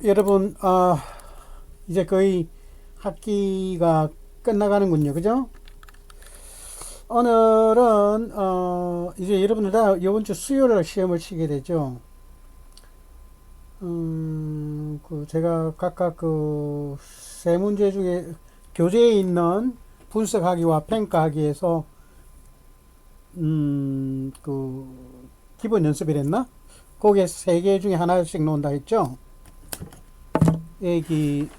여러분, 이제 거의 학기가 끝나가는군요. 그죠? 오늘은, 이제 여러분들 다 이번 주 수요일 시험을 치게 되죠. 제가 각각 세 문제 중에 교재에 있는 분석하기와 평가하기에서, 기본 연습을 했나? 거기에 세 개 중에 하나씩 놓는다 했죠. 여기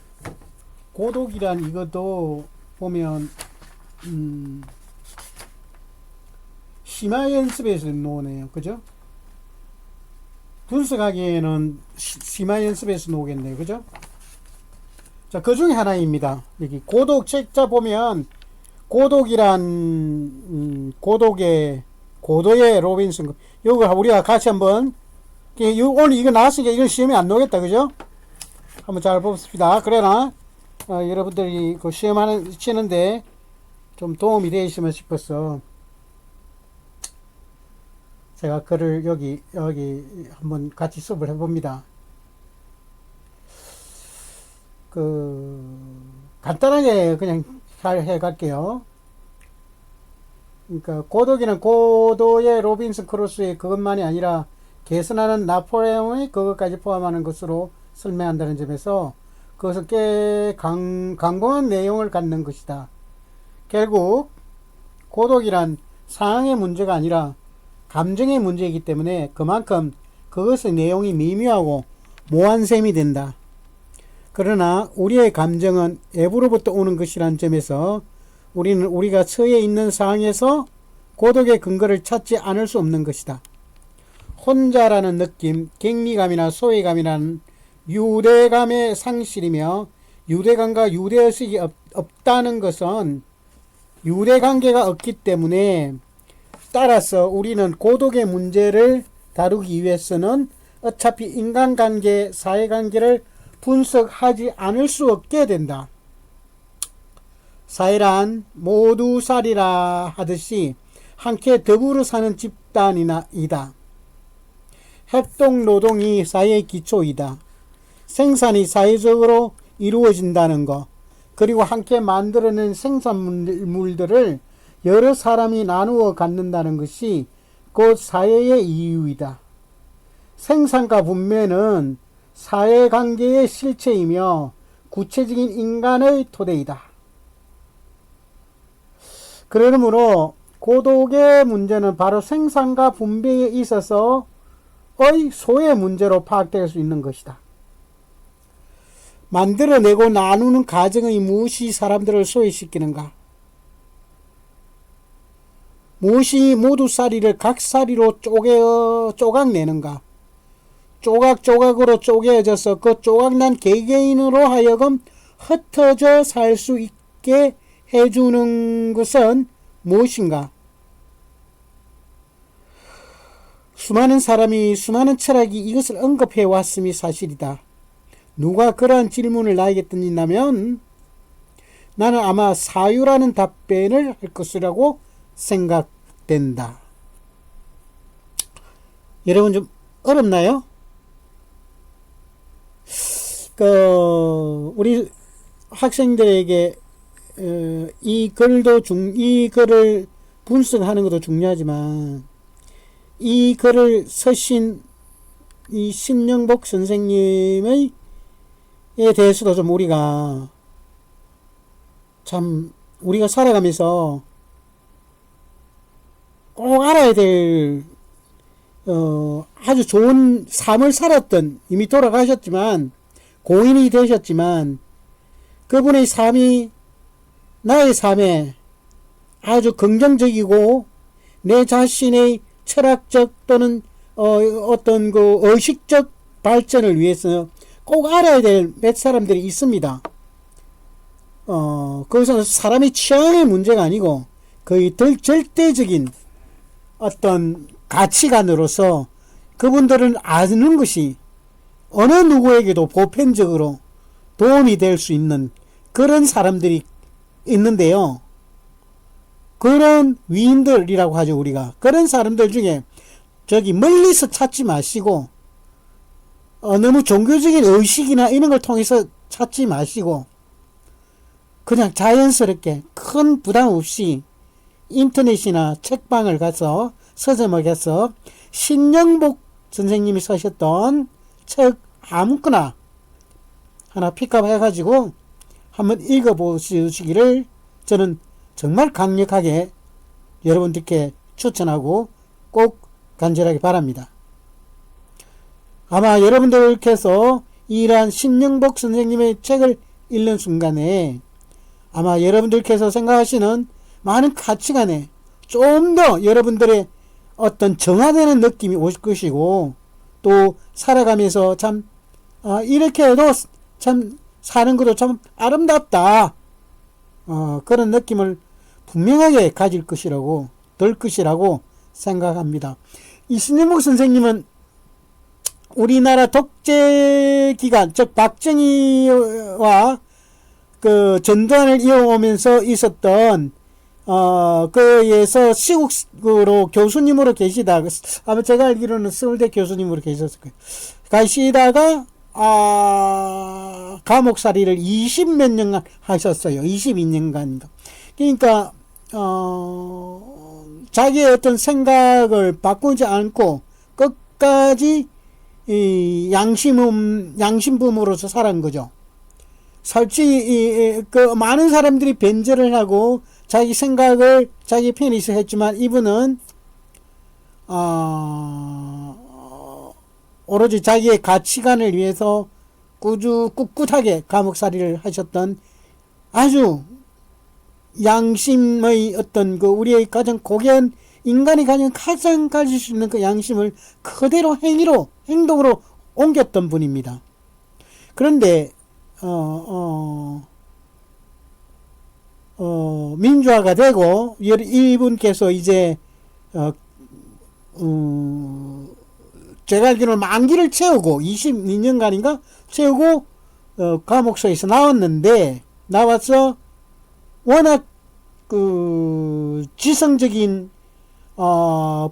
고독이란 이것도 보면 심화 연습에서 놓으네요. 그죠? 분석하기에는 심화 연습에서 놓겠네요. 그죠? 자, 그 중에 하나입니다. 여기 고독 책자 보면 고독이란 고도의 로빈슨, 요거 우리가 같이 한번, 오늘 이거 나왔으니까 이건 시험에 안 나오겠다. 그죠? 한번 잘 봅시다. 그러나 여러분들이 그 치는데 좀 도움이 되시면 싶어서 제가 글을 여기 한번 같이 수업을 해봅니다. 간단하게 그냥 잘 해갈게요. 그러니까 고독이는 고도의 로빈슨 크루소의 그것만이 아니라 개선하는 나폴레옹의 그것까지 포함하는 것으로 설명한다는 점에서 그것은 꽤 강공한 내용을 갖는 것이다. 결국 고독이란 상황의 문제가 아니라 감정의 문제이기 때문에 그만큼 그것의 내용이 미묘하고 모호한 셈이 된다. 그러나 우리의 감정은 외부로부터 오는 것이라는 점에서 우리는 우리가 처해 있는 상황에서 고독의 근거를 찾지 않을 수 없는 것이다. 혼자라는 느낌, 격리감이나 소외감이라는 유대감의 상실이며 유대감과 유대의식이 없다는 것은 유대관계가 없기 때문에 따라서 우리는 고독의 문제를 다루기 위해서는 어차피 인간관계, 사회관계를 분석하지 않을 수 없게 된다. 사회란 모두 살이라 하듯이 함께 더불어 사는 집단이다. 협동노동이 사회의 기초이다. 생산이 사회적으로 이루어진다는 것, 그리고 함께 만들어낸 생산물들을 여러 사람이 나누어 갖는다는 것이 곧 사회의 이유이다. 생산과 분배는 사회관계의 실체이며 구체적인 인간의 토대이다. 그러므로 고독의 문제는 바로 생산과 분배에 있어서 소의 문제로 파악될 수 있는 것이다. 만들어내고 나누는 과정의 무엇이 사람들을 소외시키는가? 무엇이 모두 쌀이를 각 쌀이로 쪼각내는가? 조각조각으로 쪼개져서 그 조각난 개개인으로 하여금 흩어져 살 수 있게 해주는 것은 무엇인가? 수많은 사람이, 수많은 철학이 이것을 언급해 왔음이 사실이다. 누가 그러한 질문을 나에게 던진다면 나는 아마 사유라는 답변을 할 것이라고 생각된다. 여러분 좀 어렵나요? 우리 학생들에게 이 글을 분석하는 것도 중요하지만 이 글을 쓰신 이 신영복 선생님의 대해서도 좀 우리가 살아가면서 꼭 알아야 될 아주 좋은 삶을 살았던, 이미 돌아가셨지만 고인이 되셨지만 그분의 삶이 나의 삶에 아주 긍정적이고 내 자신의 철학적 또는 어떤 의식적 발전을 위해서 꼭 알아야 될 몇 사람들이 있습니다. 그것은 사람의 취향의 문제가 아니고 거의 절대적인 어떤 가치관으로서 그분들은 아는 것이 어느 누구에게도 보편적으로 도움이 될 수 있는 그런 사람들이 있는데요. 그런 위인들이라고 하죠, 우리가. 그런 사람들 중에 저기 멀리서 찾지 마시고 너무 종교적인 의식이나 이런 걸 통해서 찾지 마시고 그냥 자연스럽게 큰 부담 없이 인터넷이나 책방을 가서 서점을 가서 신영복 선생님이 쓰셨던 책 아무거나 하나 픽업해가지고 한번 읽어보시기를 저는 정말 강력하게 여러분들께 추천하고 꼭 간절하게 바랍니다. 아마 여러분들께서 이러한 신영복 선생님의 책을 읽는 순간에 아마 여러분들께서 생각하시는 많은 가치관에 좀 더 여러분들의 어떤 정화되는 느낌이 오실 것이고 또 살아가면서 참 이렇게 해도 참 사는 것도 참 아름답다 그런 느낌을 분명하게 가질 것이라고 들 것이라고 생각합니다. 이 신영복 선생님은 우리나라 독재 기간 즉 박정희와 그 전두환을 이어오면서 있었던 그에서 시국으로 교수님으로 계시다가 아마 제가 알기로는 서울대 교수님으로 계셨을 거예요. 가시다가 감옥살이를 20몇 년간 하셨어요. 22년간인가. 그러니까 자기의 어떤 생각을 바꾸지 않고 끝까지 이 양심범으로서 살아간 거죠. 솔직히 그 많은 사람들이 변절을 하고 자기 생각을 자기 편의서 했지만 이분은 오로지 자기의 가치관을 위해서 꿋꿋하게 감옥살이를 하셨던 아주 양심의 어떤 그 우리의 가장 고귀한 인간이 가장 가질 수 있는 그 양심을 그대로 행동으로 옮겼던 분입니다. 그런데 민주화가 되고 이분께서 이제 제가 알기로는 만기를 채우고 22년간인가 채우고 감옥소에서 나왔는데 나와서 워낙 그 지성적인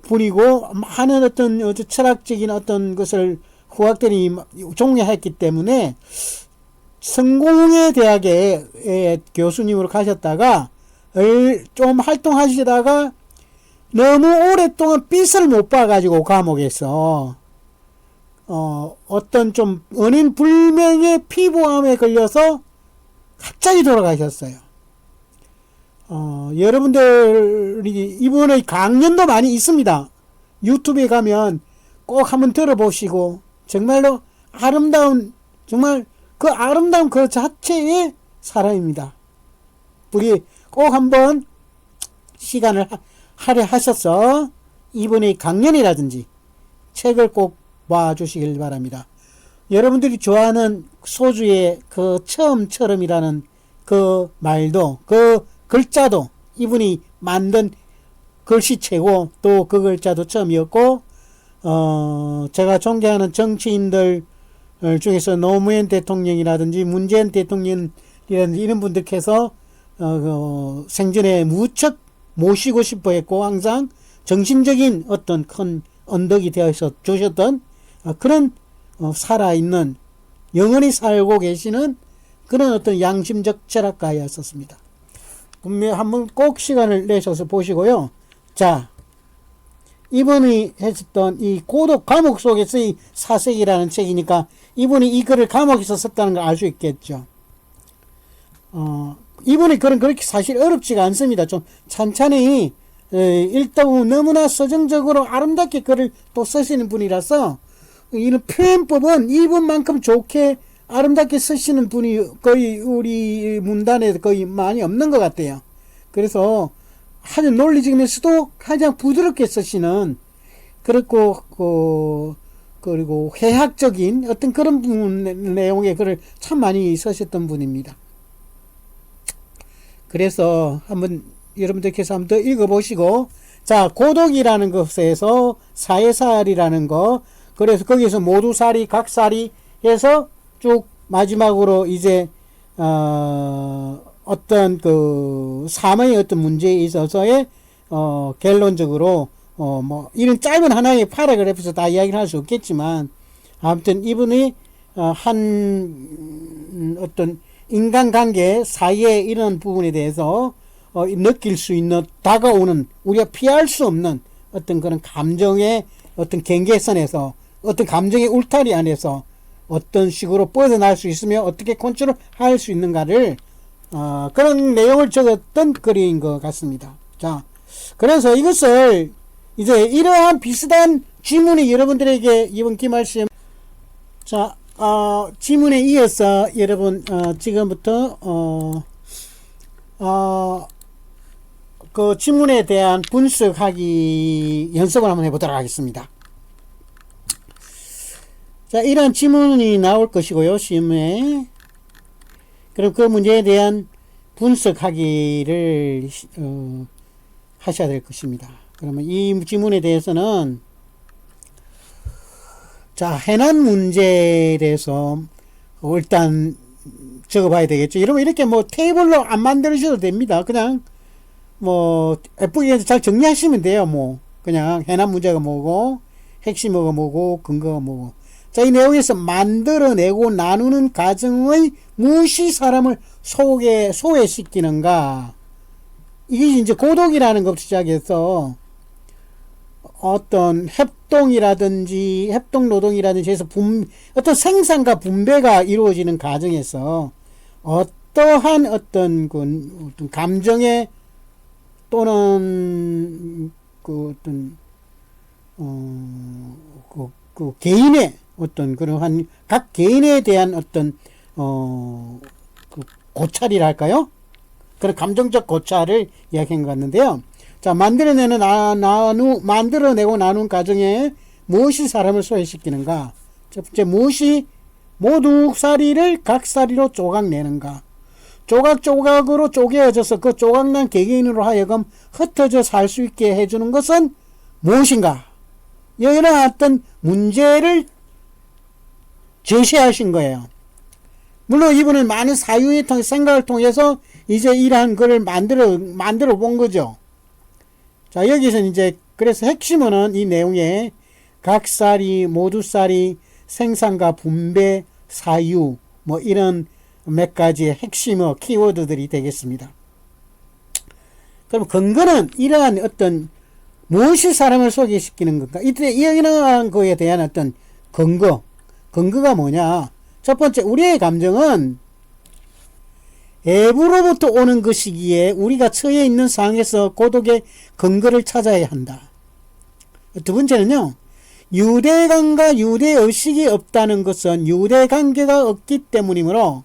분이고 많은 어떤 철학적인 어떤 것을 후학들이 종려했기 때문에 성공회 대학에 교수님으로 가셨다가 좀 활동하시다가 너무 오랫동안 빚을 못 봐가지고 감옥에서 어떤 좀 은인 불명의 피부암에 걸려서 갑자기 돌아가셨어요. 여러분들이 이분의 강연도 많이 있습니다. 유튜브에 가면 꼭 한번 들어보시고 정말로 아름다운 정말 그 아름다운 그 자체의 사람입니다. 우리 꼭 한번 시간을 할애하셔서 이분의 강연이라든지 책을 꼭 봐주시길 바랍니다. 여러분들이 좋아하는 소주의 그 처음처럼이라는 그 말도 그 글자도 이분이 만든 글씨체고 또 그 글자도 처음이었고 제가 존경하는 정치인들 중에서 노무현 대통령이라든지 문재인 대통령이라든지 이런 분들께서 생전에 무척 모시고 싶어 했고 항상 정신적인 어떤 큰 언덕이 되어서 주셨던 그런 살아있는 영원히 살고 계시는 그런 어떤 양심적 철학가였었습니다. 분명 한번 꼭 시간을 내셔서 보시고요. 자, 이분이 했었던 이 고독 감옥 속에서의 사색이라는 책이니까 이분이 이 글을 감옥에서 썼다는 걸 알 수 있겠죠. 이분의 글은 그렇게 사실 어렵지가 않습니다. 좀 찬찬히 읽다 보면 너무나 서정적으로 아름답게 글을 또 쓰시는 분이라서 이런 표현법은 이분만큼 좋게 아름답게 쓰시는 분이 거의 우리 문단에 거의 많이 없는 것 같아요. 그래서 아주 논리적이면서도 가장 부드럽게 쓰시는 그리고 해학적인 어떤 그런 내용의 글을 참 많이 쓰셨던 분입니다. 그래서 한번 여러분들께서 한번 더 읽어보시고 자 고독이라는 것에서 사회살이라는 거 그래서 거기서 모두살이 각살이 해서 쭉 마지막으로 이제 어떤 그 삶의 어떤 문제에 있어서의 결론적으로 뭐 이런 짧은 하나의 파라그래프에서 다 이야기를 할 수 없겠지만 아무튼 이분이 어떤 인간관계 사이에 이런 부분에 대해서 느낄 수 있는, 다가오는, 우리가 피할 수 없는 어떤 그런 감정의 어떤 경계선에서, 어떤 감정의 울타리 안에서 어떤 식으로 벗어날 수 있으며 어떻게 컨트롤 할 수 있는가를 그런 내용을 적었던 글인 것 같습니다. 자, 그래서 이것을 이제 이러한 비슷한 지문이 여러분들에게 이번 기말시험, 자, 지문에 이어서 여러분 지금부터 그 지문에 대한 분석하기 연습을 한번 해보도록 하겠습니다. 자, 이런 지문이 나올 것이고요, 시험에. 그럼 그 문제에 대한 분석하기를 하셔야 될 것입니다. 그러면 이 지문에 대해서는, 자, 해난 문제에 대해서 일단 적어봐야 되겠죠. 여러분 이렇게 뭐 테이블로 안 만들으셔도 됩니다. 그냥 뭐 예쁘게 잘 정리하시면 돼요. 뭐 그냥 해난 문제가 뭐고, 핵심어가 뭐고, 근거가 뭐고. 자, 이 내용에서 만들어내고 나누는 과정의 무엇이 사람을 소외시키는가. 이게 이제 고독이라는 것 시작해서 어떤 협동이라든지 협동노동이라든지 해서 어떤 생산과 분배가 이루어지는 과정에서 어떠한 어떤 감정의 또는 그 개인의 어떤 그러한 각 개인에 대한 어떤 그 고찰이랄까요? 그런 감정적 고찰을 이야기한 것 같는데요. 자, 만들어내고 나눈 과정에 무엇이 사람을 소외시키는가? 첫 번째, 무엇이 모두살이를 각살이로 조각내는가? 조각조각으로 쪼개어져서 그 조각난 개개인으로 하여금 흩어져 살 수 있게 해주는 것은 무엇인가? 이런 어떤 문제를 제시하신 거예요. 물론 이분은 많은 사유의 생각을 통해서 이제 이러한 글을 만들어 본 거죠. 자, 여기서 이제 그래서 핵심은 이 내용에 각살이, 모두살이, 생산과 분배, 사유, 뭐 이런 몇 가지의 핵심어 키워드들이 되겠습니다. 그럼 근거는 이러한 어떤 무엇이 사람을 소개시키는 건가? 이러한 거에 대한 어떤 근거가 뭐냐? 첫 번째, 우리의 감정은 외부로부터 오는 것이기에 우리가 처해 있는 상황에서 고독의 근거를 찾아야 한다. 두 번째는요, 유대감과 유대의식이 없다는 것은 유대관계가 없기 때문이므로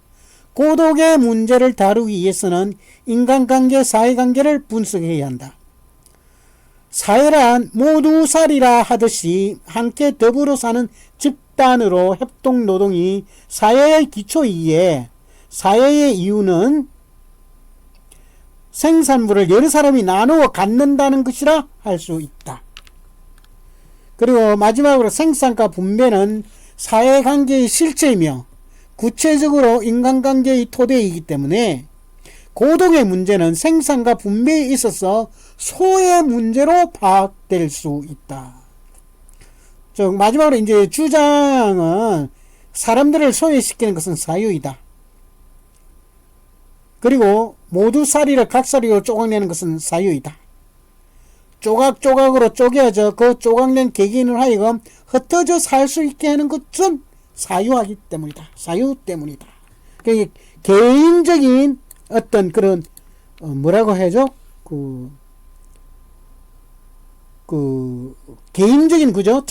고독의 문제를 다루기 위해서는 인간관계, 사회관계를 분석해야 한다. 사회란 모두살이라 하듯이 함께 더불어 사는 집단으로 협동노동이 사회의 기초이기에 사회의 이유는 생산물을 여러 사람이 나누어 갖는다는 것이라 할 수 있다. 그리고 마지막으로 생산과 분배는 사회관계의 실체이며 구체적으로 인간관계의 토대이기 때문에 고독의 문제는 생산과 분배에 있어서 소의 문제로 파악될 수 있다. 마지막으로 이제 주장은 사람들을 소외시키는 것은 사유이다. 그리고 모두 살이를 각살이로 쪼각내는 것은 사유이다. 조각조각으로 쪼개져 그 조각낸 개개인을 하여금 흩어져 살 수 있게 하는 것은 사유하기 때문이다. 사유 때문이다. 그러니까 개인적인 어떤 그런 뭐라고 해야죠? 개인적인 그죠?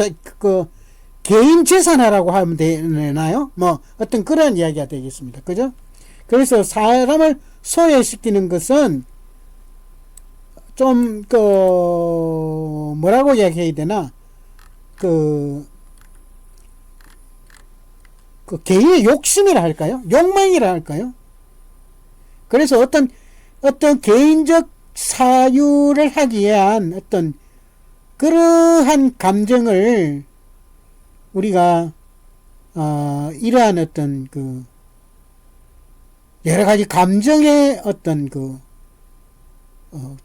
개인 재산이라고 하면 되나요? 뭐 어떤 그런 이야기가 되겠습니다. 그죠? 그래서 사람을 소외시키는 것은 좀 뭐라고 이야기해야 되나? 개인의 욕심이라 할까요? 욕망이라 할까요? 그래서 어떤 개인적 사유를 하기 위한 어떤 그러한 감정을 우리가 이러한 어떤 여러 가지 감정의 어떤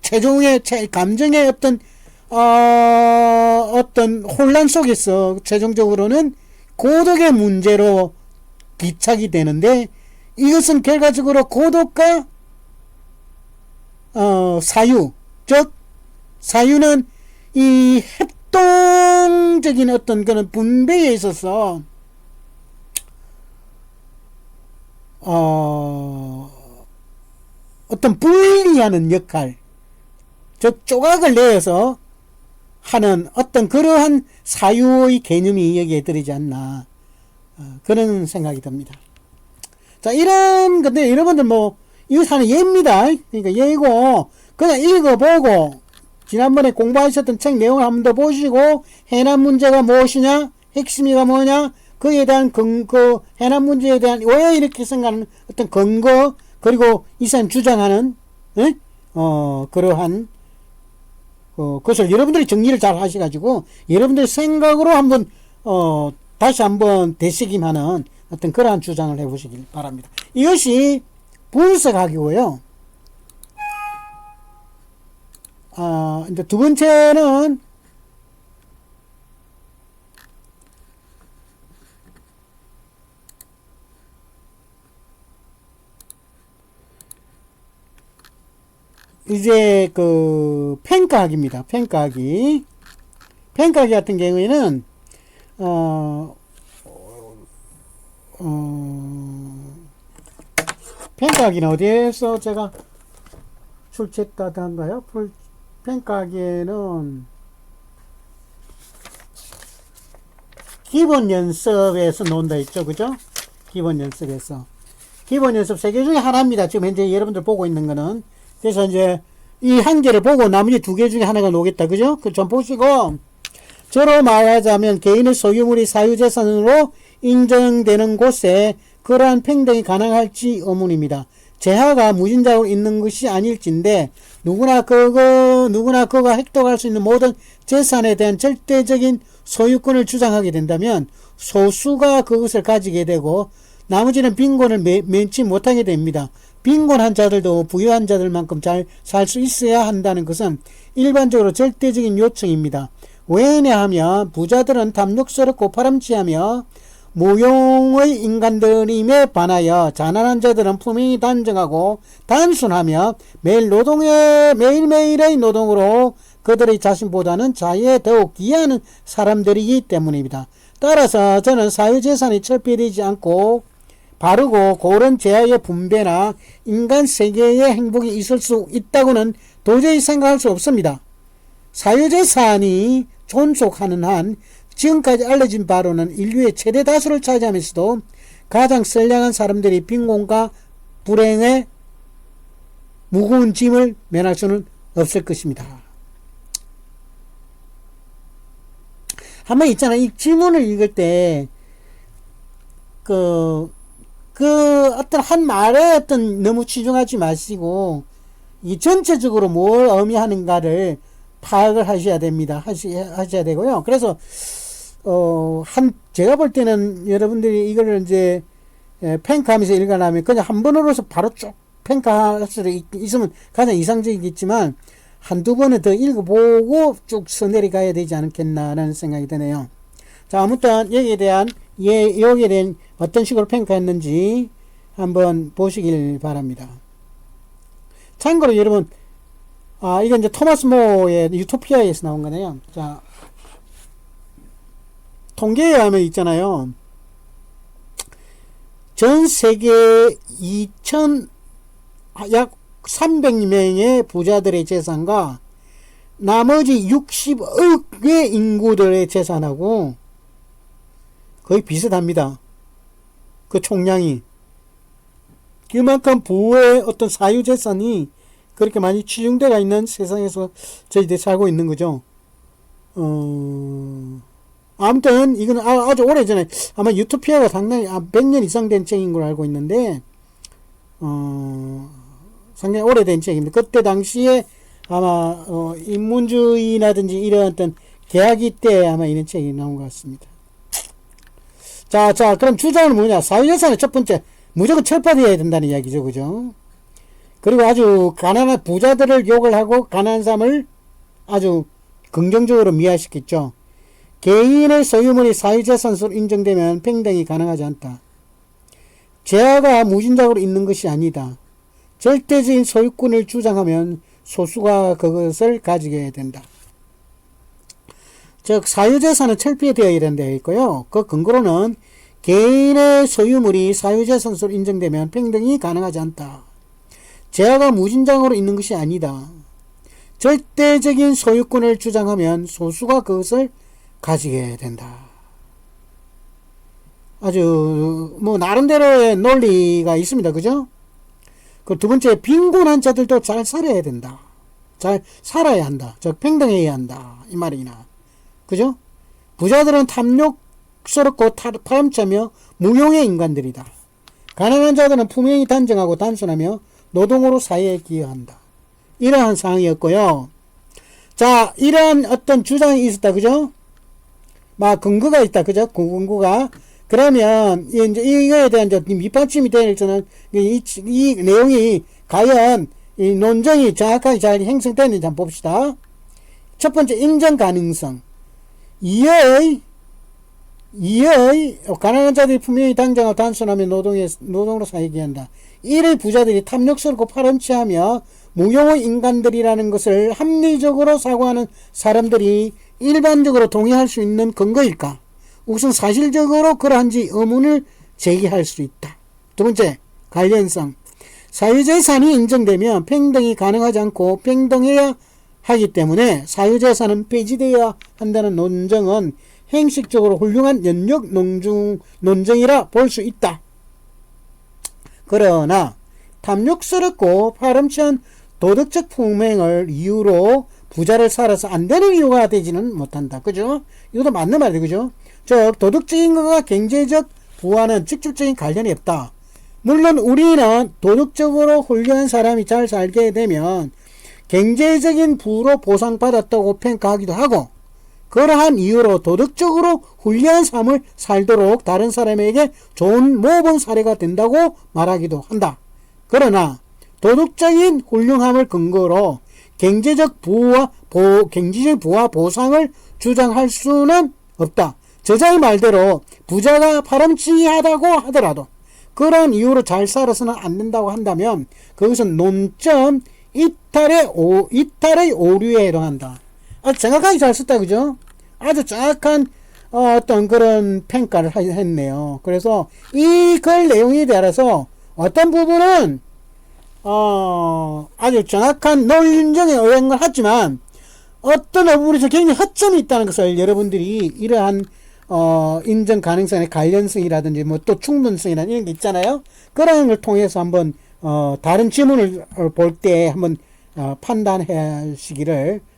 최종의 감정의 어떤 혼란 속에서 최종적으로는 고독의 문제로 기착이 되는데, 이것은 결과적으로 고독과 사유, 즉 사유는 이 협동적인 어떤 그런 분배에 있어서 어떤 분리하는 역할, 즉 조각을 내어서 하는 어떤 그러한 사유의 개념이 여기에 들이지 않나, 그런 생각이 듭니다. 자, 이런 건데 여러분들 이거 하는 예입니다. 그러니까 예고 그냥 읽어보고 지난번에 공부하셨던 책 내용을 한 번 더 보시고, 해남 문제가 무엇이냐, 핵심이가 뭐냐, 그에 대한 근거, 해남 문제에 대한 왜 이렇게 생각하는 어떤 근거, 그리고 이 사람 주장하는 그러한 그것을 여러분들이 정리를 잘 하셔가지고 여러분들의 생각으로 한번 다시 한번 되새김하는 어떤 그러한 주장을 해보시길 바랍니다. 이것이 분석학이고요. 이제 두 번째는 이제 그 평가학입니다. 평가학이 같은 경우에는 평가학이는 어디에서 제가 출제했다던가요? 평가학에는 기본 연습에서 논다 했죠, 그죠? 기본 연습에서. 기본 연습 3개 중에 하나입니다. 지금 현재 여러분들 보고 있는 거는. 그래서 이제 이 한 개를 보고 나머지 2개 중에 하나가 나오겠다, 그죠? 그 좀 보시고, 저로 말하자면 개인의 소유물이 사유재산으로 인정되는 곳에 그러한 평등이 가능할지 의문입니다. 재화가 무진장으로 있는 것이 아닐진데 누구나 그가 획득할 수 있는 모든 재산에 대한 절대적인 소유권을 주장하게 된다면 소수가 그것을 가지게 되고 나머지는 빈곤을 면치 못하게 됩니다. 빈곤한 자들도 부유한 자들만큼 잘 살 수 있어야 한다는 것은 일반적으로 절대적인 요청입니다. 왜냐하면 부자들은 탐욕스럽고 파렴치하며 무용의 인간들임에 반하여 가난한 자들은 품위 단정하고 단순하며 매일매일의 노동으로 그들의 자신보다는 자유에 더욱 기여하는 사람들이기 때문입니다. 따라서 저는 사유재산이 철폐되지 않고 바르고 고른 재화의 분배나 인간 세계의 행복이 있을 수 있다고는 도저히 생각할 수 없습니다. 사유재산이 존속하는 한 지금까지 알려진 바로는 인류의 최대 다수를 차지하면서도 가장 선량한 사람들이 빈곤과 불행의 무거운 짐을 면할 수는 없을 것입니다. 한번 있잖아요. 이 지문을 읽을 때 어떤 한 말에 너무 치중하지 마시고 이 전체적으로 뭘 의미하는가를 파악을 하셔야 됩니다. 하셔야 되고요. 그래서 제가 볼 때는 여러분들이 이거를 이제 평가하면서 읽어나면 그냥 한 번으로서 바로 쭉 평가할 수 있으면 가장 이상적이겠지만 한두 번은 더 읽어보고 쭉 써내려가야 되지 않겠나라는 생각이 드네요. 자, 아무튼 여기에 대한 어떤 식으로 평가했는지 한번 보시길 바랍니다. 참고로 여러분, 이건 이제 토마스 모어의 유토피아에서 나온 거네요. 자, 통계에 하면 있잖아요. 전 세계 약 300명의 부자들의 재산과 나머지 60억의 인구들의 재산하고 거의 비슷합니다. 그 총량이. 그만큼 부의 어떤 사유재산이 그렇게 많이 치중되어 있는 세상에서 저희들이 살고 있는 거죠. 아무튼 이건 아주 오래전에 아마 유토피아가 상당히 100년 이상 된 책인 걸 알고 있는데 상당히 오래된 책입니다. 그때 당시에 아마 인문주의라든지 이런 어떤 계약이 때 아마 이런 책이 나온 것 같습니다. 자, 그럼 주장은 뭐냐? 사유재산의 첫 번째, 무조건 철폐되어야 된다는 이야기죠, 그죠? 그리고 아주 가난한 부자들을 욕을 하고 가난한 사람을 아주 긍정적으로 미화시켰죠. 개인의 소유물이 사유재산으로 인정되면 평등이 가능하지 않다. 재화가 무진장으로 있는 것이 아니다. 절대적인 소유권을 주장하면 소수가 그것을 가지게 된다. 즉 사유재산은 철폐되어야 된다 있고요. 그 근거로는 개인의 소유물이 사유재산으로 인정되면 평등이 가능하지 않다. 재화가 무진장으로 있는 것이 아니다. 절대적인 소유권을 주장하면 소수가 그것을 가지게 된다. 아주 뭐 나름대로의 논리가 있습니다. 그죠? 그 두 번째, 빈곤한 자들도 잘 살아야 된다. 잘 살아야 한다. 즉 평등해야 한다. 이 말이나. 그죠? 부자들은 탐욕스럽고 파렴치하며 무용의 인간들이다. 가난한 자들은 품행이 단정하고 단순하며 노동으로 사회에 기여한다. 이러한 상황이었고요. 자, 이러한 어떤 주장이 있었다. 그죠? 막 근거가 있다. 그죠? 근거가. 그러면 이제 이거에 대한 이제 밑받침이 되는 이 내용이 과연 이 논쟁이 정확하게 잘 형성되는지 한번 봅시다. 첫 번째, 인정 가능성. 이의 가난한 자들이 분명히 당장하고 단순하며 노동으로 사회에 한다. 이를 부자들이 탐욕스럽고 파렴치하며 무용의 인간들이라는 것을 합리적으로 사고하는 사람들이 일반적으로 동의할 수 있는 근거일까? 우선 사실적으로 그러한지 의문을 제기할 수 있다. 두 번째, 관련성. 사유재산이 인정되면 평등이 가능하지 않고 평등해야 하기 때문에 사유재산은 폐지되어야 한다는 논정은 형식적으로 훌륭한 연력 논쟁이라 볼 수 있다. 그러나 탐욕스럽고 파렴치한 도덕적 품행을 이유로 부자를 살아서 안 되는 이유가 되지는 못한다. 그죠? 이것도 맞는 말이에요. 그죠? 즉 도덕적인 것과 경제적 부와는 직접적인 관련이 없다. 물론 우리는 도덕적으로 훌륭한 사람이 잘 살게 되면 경제적인 부로 보상받았다고 평가하기도 하고, 그러한 이유로 도덕적으로 훌륭한 삶을 살도록 다른 사람에게 좋은 모범 사례가 된다고 말하기도 한다. 그러나 도덕적인 훌륭함을 근거로 경제적 부와 보상을 주장할 수는 없다. 저자의 말대로 부자가 파렴치하다고 하더라도 그런 이유로 잘 살아서는 안 된다고 한다면 그것은 논점 이탈의 오류에 해당한다. 아주 정확하게 잘 썼다. 그죠? 아주 정확한 어떤 그런 평가를 했네요. 그래서 이 글 내용에 따라서 어떤 부분은 아주 정확한 논쟁에 의한 걸 하지만 어떤 부분에서 굉장히 허점이 있다는 것을 여러분들이 이러한 인정 가능성의 관련성이라든지 뭐 또 충분성이라는 이런 게 있잖아요. 그런 걸 통해서 한번 다른 지문을 볼 때 한번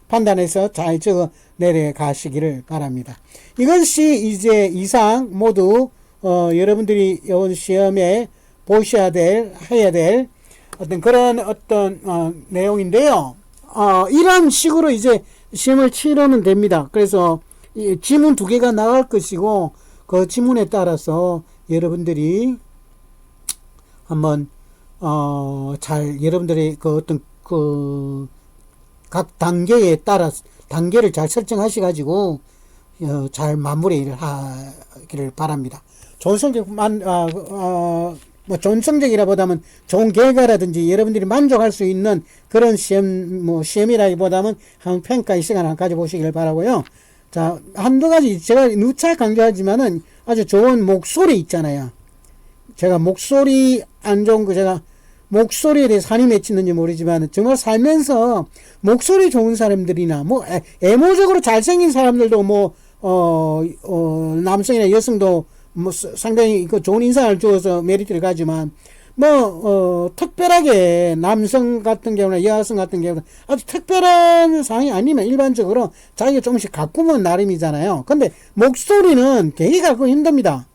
판단해서 잘 적어 내려가시기를 바랍니다. 이것이 이제 이상 모두 여러분들이 이번 시험에 보셔야 해야 될 어떤 그런 내용인데요. 이런 식으로 이제 시험을 치르면 됩니다. 그래서 이 지문 두 개가 나갈 것이고 그 지문에 따라서 여러분들이 한번 여러분들이 그 어떤 각 단계에 따라 단계를 잘 설정하시 가지고 잘 마무리를 하기를 바랍니다. 좋은 성적만 뭐 좋은 성적이라보다는 좋은 결과라든지 여러분들이 만족할 수 있는 그런 시험이라기보다는 한 평가의 시간을 가져보시길 바라고요. 자, 한두 가지 제가 누차 강조하지만은 아주 좋은 목소리 있잖아요. 제가 목소리 안 좋은 거 제가 목소리에 대해서 한이 맺히는지 모르지만 정말 살면서 목소리 좋은 사람들이나 뭐 외모적으로 잘생긴 사람들도 남성이나 여성도 상당히 좋은 인상을 주어서 메리트를 가지만 특별하게 남성 같은 경우나 여성 같은 경우는 아주 특별한 상황이 아니면 일반적으로 자기가 조금씩 가꾸면 나름이잖아요. 근데 목소리는 괜히 가꾸기 힘듭니다.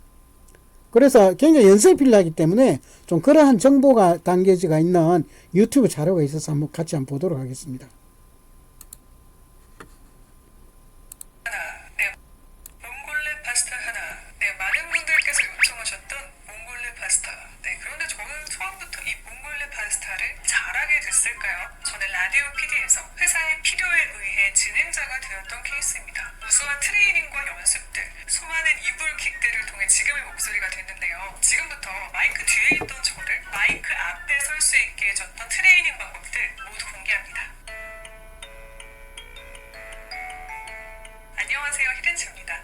그래서 굉장히 연습이 필요하기 때문에 좀 그러한 정보가 담겨져 있는 유튜브 자료가 있어서 한번 같이 한번 보도록 하겠습니다. 몽골레 파스타 하나. 네, 많은 분들께서 요청하셨던 몽골레 파스타. 네, 그런데 저는 처음부터 이 몽골레 파스타를 잘하게 됐을까요? 저는 라디오 PD에서 회사의 필요에 의해 진행자가 되었던 케이스입니다. 우수한 트레이닝과 훈련과 연습들, 수많은 이불킥들을 통해 지금의 목소리가 됐는데요. 지금부터 마이크 뒤에 있던 저를 마이크 앞에 설 수 있게 해줬던 트레이닝 방법들 모두 공개합니다. 안녕하세요, 히든츠입니다.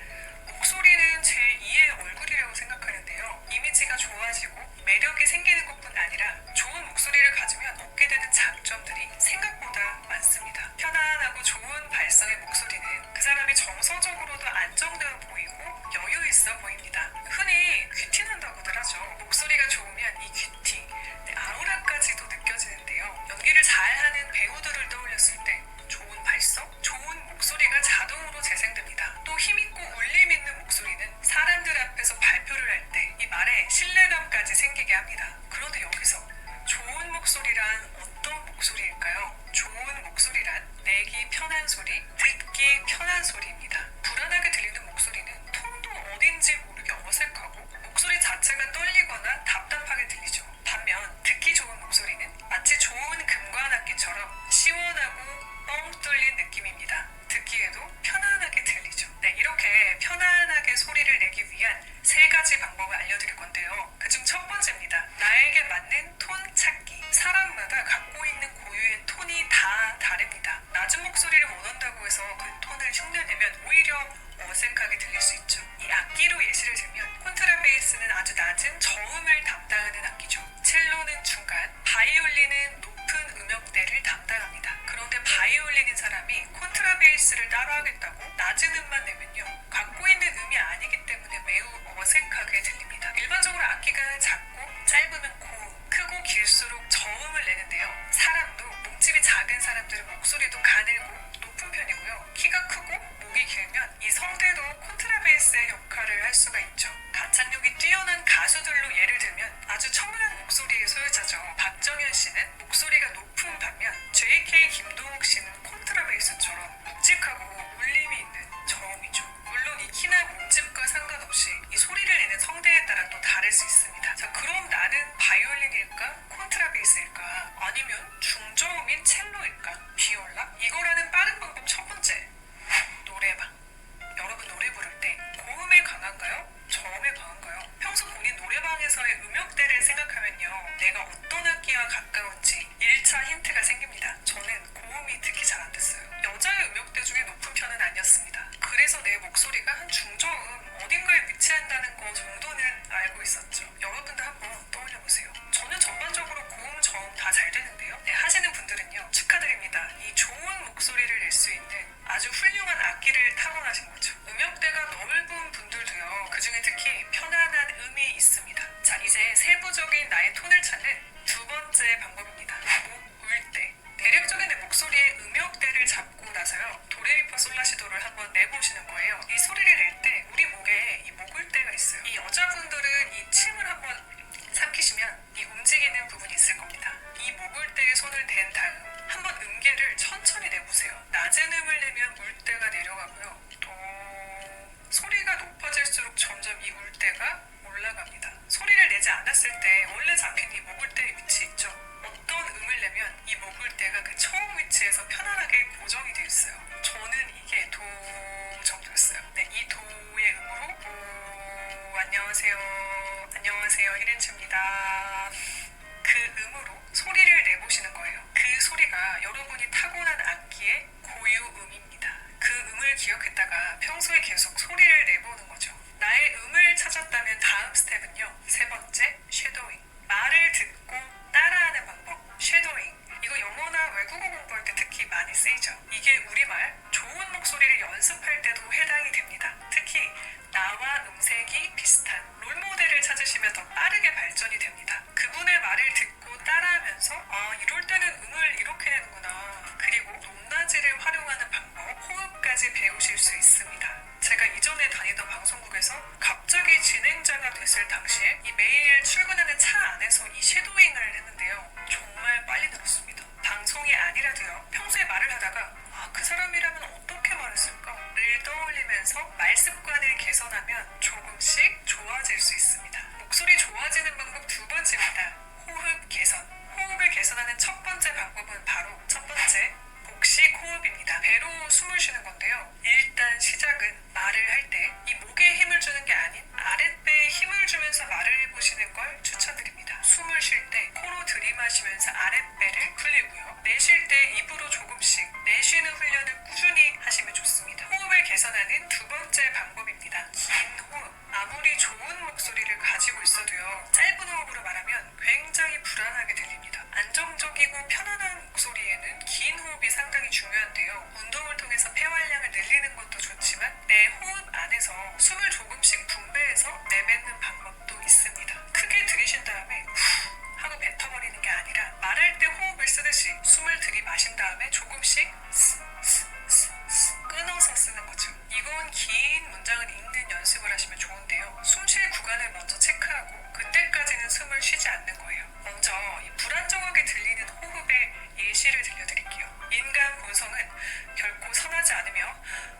목소리는 제2의 얼굴이라고 생각하는데요. 이미지가 좋아지고 매력이 생기는 것뿐 아니라 좋은 목소리를 가지면 얻게 되는 장점들이 생각보다 많습니다. 편안하고 좋은 발성의 목소리는 그 사람이 정서적으로도 안정되어 보이고 여유 있어 보입니다. 흔히 귀티난다고들 하죠. 목소리가 좋으면 이 귀티, 아우라까지도 느껴지는데요. 연기를 잘하는 배우들을 떠올렸을 때 좋은 발성, 좋은 목소리가 자동으로 재생됩니다. 또 힘있고 울림 있는 목소리는 사람들 앞에서 발표를 할 때 이 말에 신뢰감까지 생기게 합니다. 그런데 여기서 좋은 목소리란 어떤 목소리일까요? 좋은 목소리란 내기 편한 소리, 듣기 편한 소리입니다. 불안하게 들리는 목소리는 톤도 어딘지 모르게 어색하고 목소리 자체가 떨리거나 답답하게 들리죠. 반면 듣기 좋은 목소리는 마치 좋은 금관악기처럼 시원하고 뻥 뚫린 느낌입니다. 듣기에도 편안하게 들리죠. 네, 이렇게 편안하게 소리를 내기 위한 3가지 방법을 알려드릴 건데요. 그중 첫 번째입니다. 나에게 맞는 톤 찾기. 사람마다 갖고 있는 고유의 톤이 다 다릅니다. 낮은 목소리를 원한다고 해서 그 톤을 흉내내면 오히려 어색하게 들릴 수 있죠. 이 악기로 예시를 들면 콘트라베이스는 아주 낮은 저음을 담당하는 악기죠. 첼로는 중간, 바이올린은 높은 음역대를 담당합니다. 그런데 바이올린인 사람이 콘트라베이스를 따라하겠다고 낮은 음만 내면요, 갖고 있는 음이 아니기 때문에 매우 어색하게 들립니다. 일반적으로 악기가 작고 짧으면 고음, 크고 길수록 저음을 내는데요. 사람도 몸집이 작은 사람들은 목소리도 가늘고 높은 편이고요. 키가 크고 목이 길면 이 성대도 콘트라베이스의 역할을 할 수가 있죠. 가창력이 뛰어난 가수들로 예를 들면 아주 청아한 목소리의 소유자죠. 박정현 씨는 목소리가 높은 반면 JK 김동욱 씨는 콘트라베이스처럼 묵직하고 울림이 있는 저음이죠. 물론 이 키나 몸집과 상관없이 이 소리를 내는 성대에 따라 또 다를 수 있습니다. 자, 그럼 나는 바이올린일까? 콘트라베이스일까? 아니면 중저음인 첼로일까? 비올라? 이거라는 빠른 방법 첫 번째, 노래방. 여러분 노래 부를 때 고음에 강한가요? 저음에 강한가요? 평소 본인 노래방에서의 음역대를 생각하면요, 내가 어떤 악기와 가까운지 1차 힌트가 생깁니다. 저는 고음이 듣기 잘 안 됐어요. 여자의 음역대 중에 높은 편은 아니었습니다. 그래서 내 목소리가 한 중저음 어딘가에 위치한다는 거 정도는 알고 있었죠. 여러분도 한번 떠올려보세요. 저는 전반적으로 고음, 저음 다 잘 되는데요. 네, 하시는 분들은요, 축하드립니다. 이 좋은 목소리를 낼 수 있는 아주 훌륭한 악기를 타고나신 거죠. 음역대가 넓은 분들도요, 그 중에 특히 편안한 음이 있습니다. 자, 이제 세부적인 나의 톤을 찾는 두 번째 방법입니다. 목 울 때. 대략적인 내 목소리의 음역대를 잡고 나서요, 도레미파솔라시도를 한번 내보시는 거예요. 이 소리를 낼 때 우리 목에 이 목을대가 있어요. 이 여자분들은 이 침을 한번 삼키시면 이 움직이는 부분이 있을 겁니다. 이 목을대에 손을 댄 다음 한번 음계를 천천히 내보세요. 낮은 음을 내면 물대가 내려가고요. 또 소리가 높아질수록 점점 이 물대가 올라갑니다. 소리를 내지 않았을 때 원래 잡힌 이 목을대의 위치 있죠. 어떤 음을 내면 이 목을대가 그 처음 위치에서 편안하게 고정이 되어 있어요. 저는 이게 도 정도였어요. 네, 이 도의 음으로 안녕하세요, 히렌츠입니다. 그 음으로 소리를 내보시는 거예요. 그 소리가 여러분이 타고난 악기의 고유음입니다. 그 음을 기억했다가 평소에 계속 소리를 내보는 거죠. 나의 음을 찾았다면 다음 스텝은요, 3번째, 쉐도잉. 말을 듣고 따라하는 방법, 쉐도잉. 이거 영어나 외국어 공부할 때 특히 많이 쓰이죠. 이게 우리말 좋은 목소리를 연습할 때도 해당이 됩니다. 특히 나와 음색이 비슷한 롤모델을 찾으시면 더 빠르게 발전이 됩니다. 그분의 말을 듣고 따라하면서 이럴 때는 음을 이렇게 내는구나. 그리고 높낮이를 활용하는 방법, 호흡까지 배우실 수 있습니다. 제가 이전에 다니던 방송국에서 갑자기 진행자가 됐을 당시에 이 매일 출근하는 차 안에서 이 쉐도잉을 했는데요, 정말 빨리 늘었습니다. 방송이 아니라도요, 평소에 말을 하다가 그 사람이라면 어떻게 말했을까를 떠올리면서 말 습관을 개선하면 조금씩 좋아질 수 있습니다. 목소리 좋아지는 방법 두 번째입니다. 호흡 개선. 호흡을 개선하는 첫 번째 방법은 바로 첫 번째, 역시 호흡입니다. 배로 숨을 쉬는 건데요. 일단 시작은 말을 할 때 이 목에 힘을 주는 게 아닌 아랫배에 힘을 주면서 말을 해보시는 걸 추천드립니다. 숨을 쉴 때 코로 들이마시면서 아랫배를 풀리고요. 내쉴 때 입으로 조금씩 내쉬는 훈련을 꾸준히 하시면 좋습니다. 호흡을 개선하는 두 번째 방법입니다. 긴 호흡. 아무리 좋은 목소리를 가지고 있어도요. 짧은 호흡으로 말하면 굉장히 불안하게 들립니다. 안정적이고 편안한 목소리에는 긴 호흡이 상당히 중요한데요. 운동을 통해서 폐활량을 늘리는 것도 좋지만 내 호흡 안에서 숨을 조금씩 분배해서 내뱉는 방법도 있습니다. 크게 들이신 다음에 후 하고 뱉어버리는 게 아니라 말할 때 호흡을 쓰듯이 숨을 들이마신 다음에 조금씩 끊어서 쓰는 거죠. 이건 긴 문장을 읽는 연습을 하시면 좋은데요. 숨 쉴 구간을 먼저 체크하고 그때까지는 숨을 쉬지 않는 거예요. 먼저 이 불안정하게 들리는 호흡의 예시를 들려드릴게요. 인간 본성은 결코 선하지 않으며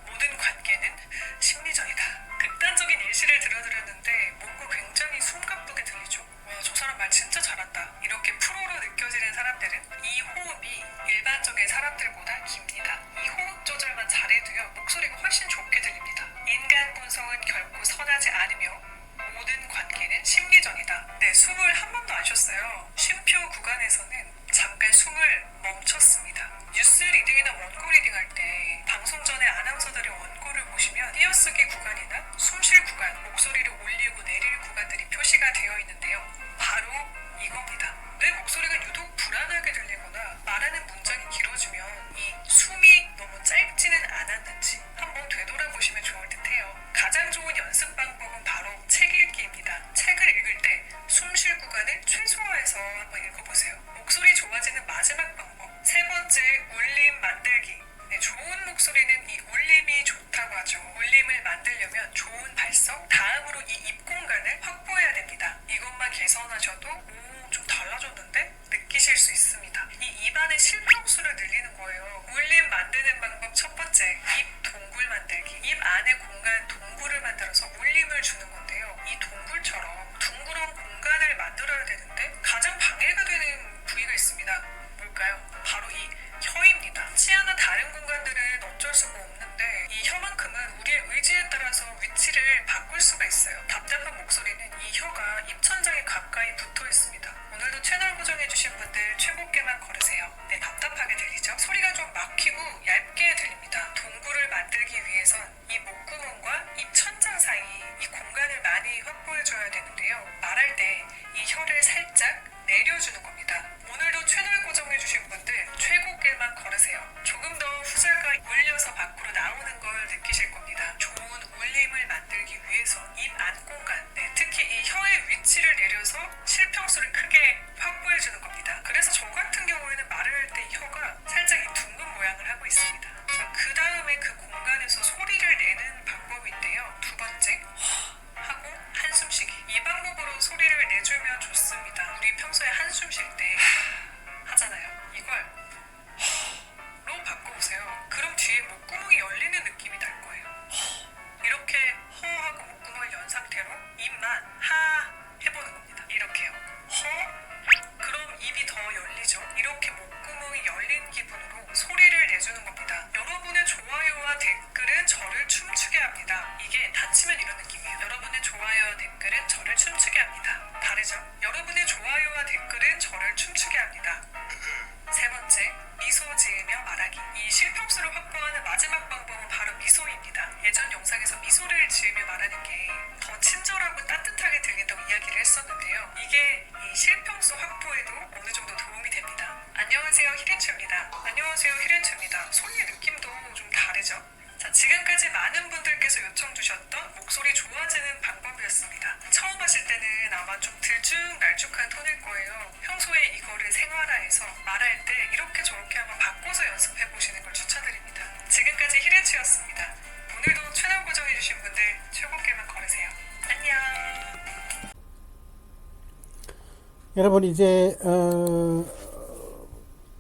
모든 관계는 심리전이다. 극단적인 예시를 들어드렸는데 뭔가 굉장히 숨가쁘게 들리죠. 와, 저 사람 말 진짜 잘한다. 이렇게 프로로 느껴지는 사람들은 이 호흡이 일반적인 사람들보다 깁니다. 이 호흡 조절만 잘해도요, 목소리가 훨씬 좋게 들립니다. 인간 본성은 결코 선하지 않으며 모든 관계는 심리전이다. 네, 숨을 한 번도 안 쉬었어요. 쉼표 구간에서는 잠깐 숨을 멈췄습니다. 뉴스 리딩이나 원고 리딩 할 때 방송 전에 아나운서들이 원고를 보시면 띄어쓰기 구간이나 숨 쉴 구간, 목소리를 올리고 내릴 구간들이 표시가 되어 있는데요. 바로 이겁니다. 내 목소리가 유독 불안하게 들리거나 말하는 문장이 길어지면 이 숨이 너무 짧지는 않았는지 한번 되돌아보시면 좋을 듯해요. 가장 좋은 연습 방법은 바로 책 읽기입니다. 책을 읽을 때 숨 쉴 구간을 최소화해서 한번 읽어보세요. 목소리 좋아지는 마지막 방법. 세 번째, 울림 만들기. 네, 좋은 목소리는 이 울림이 좋다고 하죠. 울림을 만들려면 좋은 발성, 다음으로 이 입 공간을 확보해야 됩니다. 이것만 개선하셔도 좀 달라졌는데? 느끼실 수 있습니다. 이 입안의 실평수를 늘리는 거예요. 울림 만드는 방법 첫 번째, 입 동굴 만들기. 입 안에 공간 동굴을 만들어서 울림을 주는 건데요. 이 동굴처럼 둥그런 공간을 만들어야 되는데 가장 방해가 되는 부위가 있습니다. 뭘까요? 바로 이 혀입니다. 치아나 다른 공간들은 어쩔 수가 없는데 이 혀만큼은 우리의 의지에 따라서 위치를 바꿀 수가 있어요. 답답한 목소리는 이 혀가 입천장에 가까이 붙어 있습니다. 오늘도 채널 고정해주신 분들 최고께만 걸으세요. 네, 답답하게 들리죠? 소리가 좀 막히고 얇게 들립니다. 동굴을 만들기 위해선 이 목구멍과 입천장 사이 이 공간을 많이 확보해줘야 되는데요. 말할 때 이 혀를 살짝 내려주는 겁니다. 오늘도 채널 고정해주신 분들 최고길만 걸으세요. 조금 더 후자가 울려서 밖으로 나오는 걸 느끼실 겁니다. 좋은 울림을 만들기 위해서 입 안 공간, 특히 이 혀의 위치를 내려서 실평수를 크게 확보해주는 겁니다. 그래서 저 같은 경우에는 말을 할 때 혀가 살짝 이 둥근 모양을 하고 있습니다. 그 다음에 그 공간에서 소리를 내는 방법인데요. 두 번째, 하고 한숨 쉬기. 이 방법으로 소리를 내주면 좋습니다. 우리 평소에 한숨 쉴 때 하잖아요. 이걸 로 바꿔보세요. 그럼 뒤에 목구멍이 열리는 느낌이 날 거예요. 이렇게 허하고 목구멍을 연 상태로 입만 하 해보는 겁니다. 이렇게요. 그럼 입이 더 열리죠. 이렇게 목구멍이 열린 기분으로 소리를 내주는 겁니다. 여러분의 좋아요와 댓글은 저를 춤추게 합니다. 이게 다치면 이런 느낌이에요. 여러분의 좋아요와 댓글은 저를 춤추게 합니다. 다르죠? 여러분의 좋아요와 댓글은 저를 춤추게 합니다. 세 번째, 미소 지으며 말하기. 이 실평수를 확보하는 마지막 방법은 바로 미소입니다. 예전 영상에서 미소를 지으며 말하는 게 더 친절하고 따뜻하게 들린다고 이야기를 했었는데요. 이게 이 실평수 확보에도 어느 정도 도움이 됩니다. 안녕하세요, 히렌츠입니다. 안녕하세요, 히렌츠입니다. 소리의 느낌도 좀 다르죠? 자, 지금까지 많은 분들께서 요청 주셨던 목소리 좋아지는 방법이었습니다. 처음 하실 때는 아마 좀 들쭉날쭉한 톤일 거예요. 평소에 이거를 생활화해서 말할 때 이렇게 저렇게 한번 바꿔서 연습해 보시는 걸 추천드립니다. 지금까지 히렌츠였습니다. 오늘도 채널 고정해주신 분들 최고께만 걸으세요. 안녕. 여러분 이제